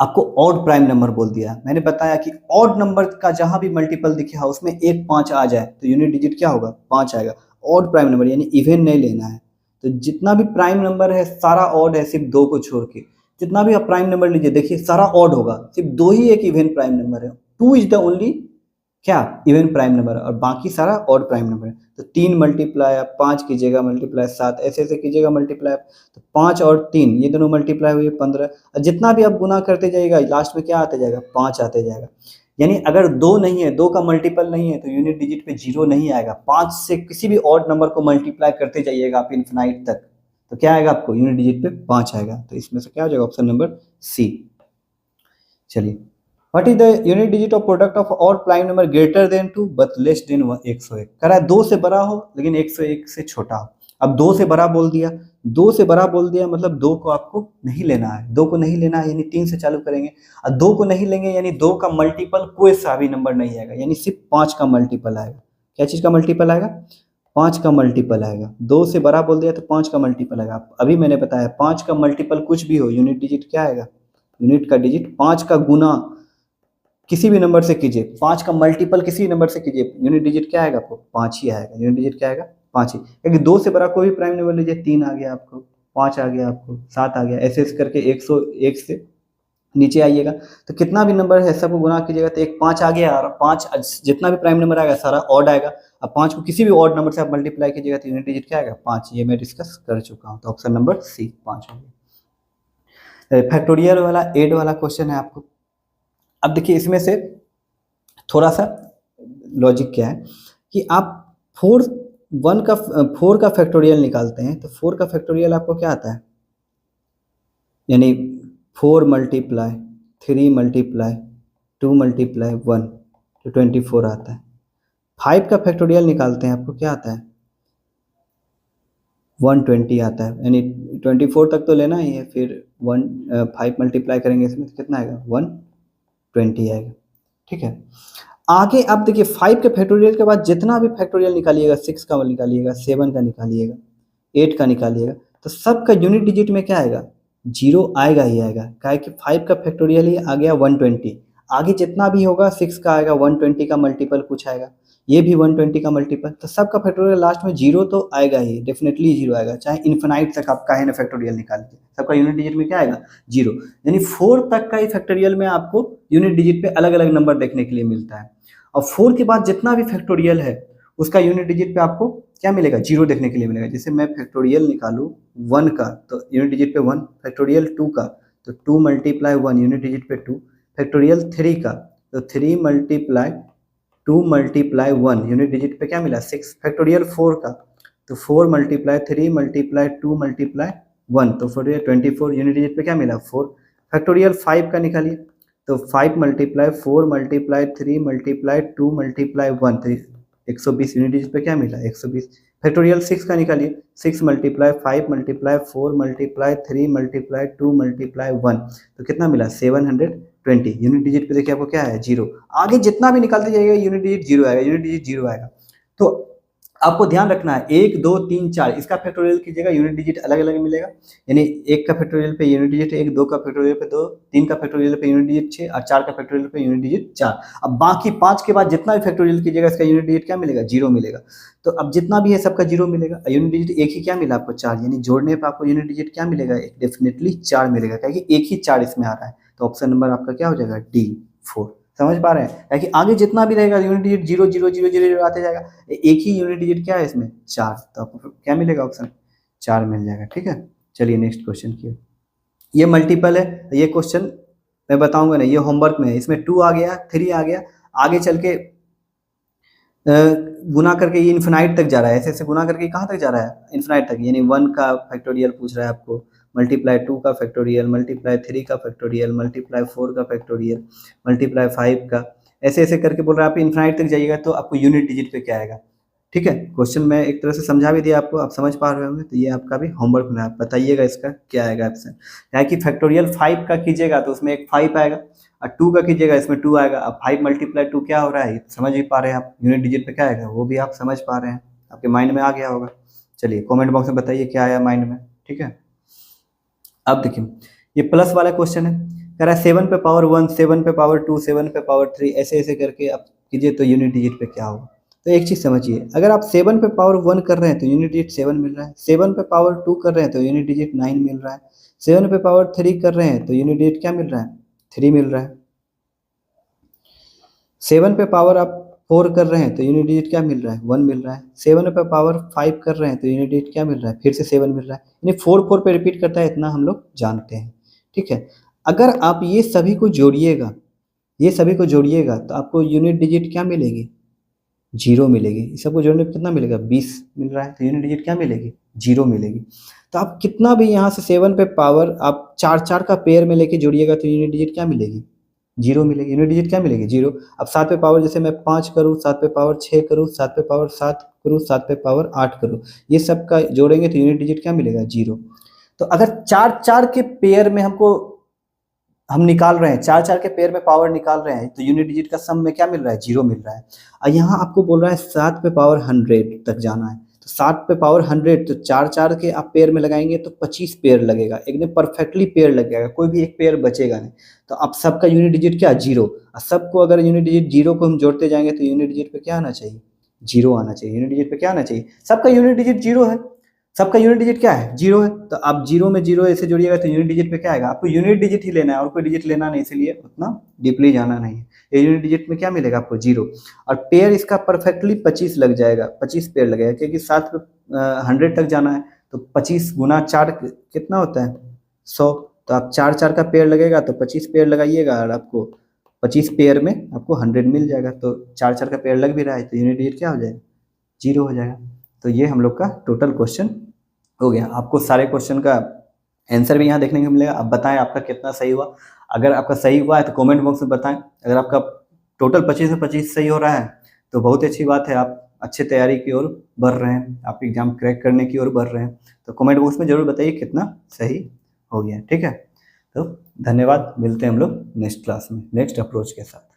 आपको ऑड प्राइम नंबर बोल दिया, मैंने बताया कि ऑड नंबर का जहां भी मल्टीपल दिखे है उसमें 1 5 आ जाए तो यूनिट डिजिट क्या होगा, 5 आएगा। ऑड प्राइम नंबर यानी इवन नहीं लेना है, तो जितना भी प्राइम नंबर है सारा ऑड है, सिर्फ 2 को छोड़ के। जितना भी आप प्राइम नंबर लीजिए देखिए सारा ऑड होगा, सिर्फ 2 ही एक इवन प्राइम नंबर है। 2 इज द ओनली क्या, इवन प्राइम नंबर, और बाकी सारा ऑड प्राइम नंबर है। तो 3 मल्टीप्लाई आप 5 कीजिएगा, मल्टीप्लाई 7, ऐसे ऐसे कीजिएगा मल्टीप्लाई, तो 5 और 3 ये दोनों मल्टीप्लाई हुए 15। और जितना भी आप गुना करते जाइएगा लास्ट में क्या आते जाएगा, 5 आते जाएगा। यानी अगर 2 नहीं है, 2 का मल्टीपल नहीं है तो यूनिट डिजिट पे जीरो नहीं आएगा। 5 से किसी भी ऑड नंबर को मल्टीप्लाई करते जाइएगा आप इन्फिनाइट तक, तो क्या आएगा आपको, यूनिट डिजिट पे 5 आएगा। तो इसमें से क्या हो जाएगा, ऑप्शन नंबर सी। चलिए, what is the unit digit of product of all prime number greater than 2 but less than 101। कह रहा है 2 से बड़ा हो लेकिन 101 से छोटा हो। अब 2 से बड़ा बोल दिया, 2 से बड़ा बोल दिया मतलब 2 को आपको नहीं लेना है, 2 को नहीं लेना है यानी 3 से चालू करेंगे। और 2 को नहीं लेंगे यानी 2 का मल्टीपल कोई सा भी नंबर नहीं आएगा, यानी सिर्फ 5 का मल्टीपल आएगा। क्या चीज़ का मल्टीपल आएगा, 5 का मल्टीपल आएगा। 2 से बड़ा बोल दिया तो 5 का मल्टीपल आएगा। अभी मैंने बताया 5 का मल्टीपल कुछ भी हो, यूनिट डिजिट क्या आएगा, यूनिट का डिजिट 5 का गुना किसी भी नंबर से कीजिए, 5 का मल्टीपल किसी नंबर से कीजिए, यूनिट डिजिट क्या आएगा आपको? 5 ही आएगा। यूनिट डिजिट क्या आएगा? 5 ही। क्योंकि 2 से बड़ा कोई भी प्राइम नंबर लीजिए, 3 आ गया आपको, 5 आ गया आपको, 7 आ गया, ऐसे ऐसे करके 101 से नीचे आइएगा। तो कितना भी नंबर है सबको गुना कीजिएगा तो एक 5 आ गया, और 5 जितना भी प्राइम नंबर आएगा सारा ऑड आएगा। अब 5 को किसी भी ऑड नंबर से आप मल्टीप्लाई कीजिएगा तो यूनिट डिजिट क्या आएगा? 5। ये मैं डिस्कस कर चुका हूँ, तो ऑप्शन नंबर सी 5 हो गया। फैक्टोरियल वाला 8 वाला क्वेश्चन है आपको। अब देखिए इसमें से थोड़ा सा लॉजिक क्या है कि आप 4 का फैक्टोरियल निकालते हैं तो 4 का फैक्टोरियल आपको क्या आता है? यानी 4 मल्टीप्लाई 3 मल्टीप्लाई 2 मल्टीप्लाई 1 तो 24 आता है। 5 का फैक्टोरियल निकालते हैं, आपको क्या आता है? 120 आता है। यानी 24 तक तो लेना ही है, फिर 5 मल्टीप्लाई करेंगे इसमें तो कितना आएगा? 120 आएगा। ठीक है, आगे आप देखिए 5 के फैक्टोरियल के बाद जितना भी फैक्टोरियल निकालिएगा, 6 का निकालिएगा, 7 का निकालिएगा, 8 का निकालिएगा, तो सबका यूनिट डिजिट में क्या आएगा? 0 आएगा ही आएगा। क्या कि 5 का फैक्टोरियल ही आ गया 120, आगे जितना भी होगा 6 का आएगा, 120 का मल्टीपल कुछ आएगा, ये भी 120 का मल्टीपल, तो सबका फैक्टोरियल लास्ट में 0 तो आएगा ही, डेफिनेटली 0 आएगा, चाहे इन्फिनाइट तक आप काहे ना फैक्टोरियल निकालिए, सबका यूनिट डिजिट में क्या आएगा? 0। यानी 4 तक का ही फैक्टोरियल में आपको यूनिट डिजिट पे अलग अलग नंबर देखने के लिए मिलता है, और 4 के बाद जितना भी फैक्टोरियल है उसका यूनिट डिजिट पे आपको क्या मिलेगा? 0 देखने के लिए मिलेगा। जैसे मैं फैक्टोरियल निकालूँ 1 का तो यूनिट डिजिट पे 1, फैक्टोरियल 2 का तो 2 मल्टीप्लाई 1 यूनिट डिजिट पे 2, फैक्टोरियल 3 का तो 3 मल्टीप्लाई 2 मल्टीप्लाई 1 यूनिट डिजिट पे क्या मिला? 6, फैक्टोरियल 4 का तो 4 मल्टीप्लाई 3 मल्टीप्लाई 2 मल्टीप्लाई 1 तो 24 यूनिट डिजिट पे क्या मिला? 4, फैक्टोरियल 5 का निकालिए तो 5 मल्टीप्लाई 4 मल्टीप्लाई 3 मल्टीप्लाई 2 मल्टीप्लाई 1 तो 120 यूनिट डिजिट पे क्या मिला? 120, फैक्टोरियल 6 का निकालिए 6 multiply 5 multiply 4 multiply 3 multiply 2 multiply 1 तो कितना मिला? 720 यूनिट डिजिट पे देखिए आपको क्या है? 0। आगे जितना भी निकालते जाइएगा यूनिट डिजिट 0 आएगा, यूनिट डिजिट 0 आएगा। तो आपको ध्यान रखना है 1 2 3 4 इसका फैक्टोरियल कीजिएगा, यूनिट डिजिट अलग अलग मिलेगा। यानी 1 का फैक्टोरियल पे यूनिट डिजिट 1, 2 का फैक्टोरियल पे 2, 3 का फैक्टोरियल पे यूनिट डिजिट 6 और 4 का फैक्टोरियल पे यूनिट डिजिट 4। अब बाकी 5 के बाद जितना भी फैक्टोरियल कीजिएगा इसका यूनिट डिजिट क्या मिलेगा? 0 मिलेगा। तो अब जितना भी है सबका 0 मिलेगा, यूनिट डिजिट एक ही क्या मिला आपको? 4, यानी जोड़ने पर आपको यूनिट डिजिट क्या मिलेगा? डेफिनेटली 4 मिलेगा, क्योंकि एक ही 4 इसमें आ रहा है। तो ऑप्शन नंबर आपका क्या हो जाएगा? डी 4। समझ पा रहे हैं? कि आगे जितना भी रहेगा यूनिट डिजिट 0 0 0 0 0 आते जाएगा, एक ही यूनिट डिजिट क्या है इसमें? 4, तो आपको क्या मिलेगा? ऑप्शन 4 मिल जाएगा। ठीक है, चलिए नेक्स्ट क्वेश्चन की। ये मल्टीपल है, ये क्वेश्चन मैं बताऊंगा ना, ये होमवर्क में है। इसमें 2 आ गया, 3 आ गया, आगे चल के गुना करके ये इन्फिनाइट तक जा रहा है, ऐसे ऐसे गुना करके कहाँ तक जा रहा है? इन्फिनाइट तक। यानी 1 का फैक्टोरियल पूछ रहा है आपको, मल्टीप्लाई 2 का फैक्टोरियल, मल्टीप्लाई 3 का फैक्टोरियल, मल्टीप्लाई 4 का फैक्टोरियल, मल्टीप्लाई 5 का, ऐसे ऐसे करके बोल रहा है। आप इन्फिनाइट तक जाइएगा तो आपको यूनिट डिजिट पे क्या आएगा? ठीक है, क्वेश्चन मैं एक तरह से समझा भी दिया आपको, आप समझ पा रहे होंगे। तो ये आपका भी होमवर्क में, आप बताइएगा इसका क्या आएगा ऑप्शन। क्या कि फैक्टोरियल 5 का कीजिएगा तो उसमें एक 5 आएगा, और 2 का कीजिएगा इसमें 2 आएगा। अब 5 मल्टीप्लाई 2 क्या हो रहा है? समझ ही पा रहे हैं आप, यूनिट डिजिट पे क्या आएगा वो भी आप समझ पा रहे हैं, आपके माइंड में आ गया होगा। चलिए कमेंट बॉक्स में बताइए क्या आया माइंड में। ठीक है, अब देखिए ये प्लस वाला क्वेश्चन है, कह रहा है 7 पे पावर 1, 7 पे पावर 2, 7 पे पावर 3, ऐसे ऐसे करके आप कीजिए तो यूनिट डिजिट पे क्या होगा। तो एक चीज़ समझिए, अगर आप 7 पे पावर 1 कर रहे हैं तो यूनिट डिजिट 7 मिल रहा है, 7 पे पावर 2 कर रहे हैं तो यूनिट डिजिट 9 मिल रहा है, 7 पे पावर 3 कर रहे हैं तो यूनिट डिजिट क्या मिल रहा है? 3 मिल रहा है। 7 पे पावर आप 4 कर रहे हैं तो यूनिट डिजिट क्या मिल रहा है? 1 मिल रहा है। 7 पे पावर 5 कर रहे हैं तो यूनिट डिजिट क्या मिल रहा है? फिर से 7 मिल रहा है। यानी 4 4 पे रिपीट करता है, इतना हम लोग जानते हैं। ठीक है, अगर आप ये सभी को जोड़िएगा, ये सभी को जोड़िएगा तो आपको यूनिट डिजिट क्या मिलेगी? 0 मिलेगी। इस सबको जोड़ने पर कितना मिलेगा? 20 मिल रहा है, तो यूनिट डिजिट क्या मिलेगी? 0 मिलेगी। तो आप कितना भी यहाँ से 7 पे पावर आप 4 4 का पेयर में लेके जोड़िएगा तो यूनिट डिजिट क्या मिलेगी? 0 मिलेगी। यूनिट डिजिट क्या मिलेगी? 0। अब 7 पे पावर जैसे मैं 5 करूँ, 7 पे पावर 6 करूँ, 7 पे पावर 7 करूँ, 7 पे पावर 8 करूँ, ये सब का जोड़ेंगे तो यूनिट डिजिट क्या मिलेगा? 0। तो अगर 4 4 के पेयर में हम निकाल रहे हैं, 4 4 के पेयर में पावर निकाल रहे हैं तो यूनिट डिजिट का सम में क्या मिल रहा है? 0 मिल रहा है। और यहाँ आपको बोल रहा है 7 पे पावर 100 तक जाना है, तो 7 पे पावर 100, तो 4 के आप पेयर में लगाएंगे तो 25 पेयर लगेगा, एकदम परफेक्टली पेयर लग जाएगा, कोई भी एक पेयर बचेगा नहीं। तो अब सबका यूनिट डिजिट क्या, 0। और सबको अगर यूनिट डिजिट 0 को हम जोड़ते जाएंगे तो यूनिट डिजिट पे क्या आना चाहिए, 0 आना चाहिए। यूनिट डिजिट पे क्या आना चाहिए, सबका यूनिट डिजिट 0 है, सबका यूनिट डिजिट क्या है, 0 है। तो आप 0 में 0 ऐसे जोड़िएगा तो यूनिट डिजिट पे क्या आएगा, आपको यूनिट डिजिट ही लेना है और कोई डिजिट लेना नहीं, इसलिए उतना डीपली जाना नहीं है। ये यूनिट डिजिट में क्या मिलेगा आपको, 0। और पेयर इसका परफेक्टली 25 लग जाएगा, 25 पेयर लगेगा, क्योंकि 7 पे 100 तक जाना है, तो 25 गुना 4 कितना होता है, 100। तो आप 4 का पेयर लगेगा तो 25 पेयर लगाइएगा और आपको 25 पेयर में आपको 100 मिल जाएगा। तो 4 का पेयर लग भी रहा है तो यूनिट डिजिट क्या हो जाएगा, 0 हो जाएगा। तो ये हम लोग का टोटल क्वेश्चन हो गया। आपको सारे क्वेश्चन का आंसर भी यहाँ देखने को मिलेगा। आप बताएं आपका कितना सही हुआ। अगर आपका सही हुआ है तो कमेंट बॉक्स में बताएं। अगर आपका टोटल 25 में 25 सही हो रहा है तो बहुत अच्छी बात है, आप अच्छे तैयारी की ओर बढ़ रहे हैं, आप एग्जाम क्रैक करने की ओर बढ़ रहे हैं। तो कमेंट बॉक्स में जरूर बताइए कितना सही हो गया, ठीक है। तो धन्यवाद, मिलते हैं हम लोग नेक्स्ट क्लास में नेक्स्ट अप्रोच के साथ।